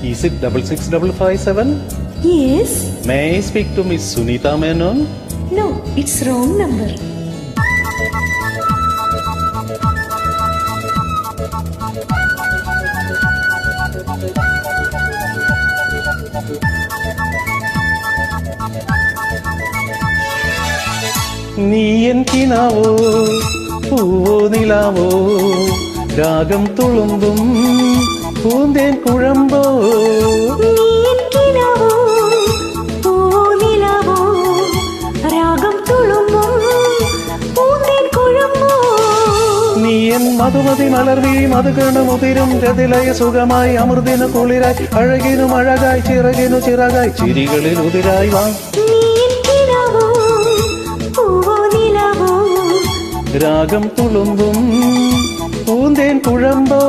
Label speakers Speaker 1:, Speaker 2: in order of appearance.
Speaker 1: Is it 66557?
Speaker 2: Yes.
Speaker 1: May I speak to Miss Sunita Menon?
Speaker 2: No, it's wrong number.
Speaker 1: നീ N കിനാവോ പൂവോ നിലാവോ രാഗം തുളുമ്പും പൂന്തേൻ കുഴമ്പോ നീ N Madhumathi മലർവിഴി മധുകണമുതിരും രതിലയ സുഖമായി അമൃതിനു കുളിരായി അഴകിനും അഴകായി ചിറകിനു ചിറകായി ചിരികളിൽ ഉതിരായി വാ രാഗം തുളുമ്പും പൂന്തേൻ കുഴമ്പോ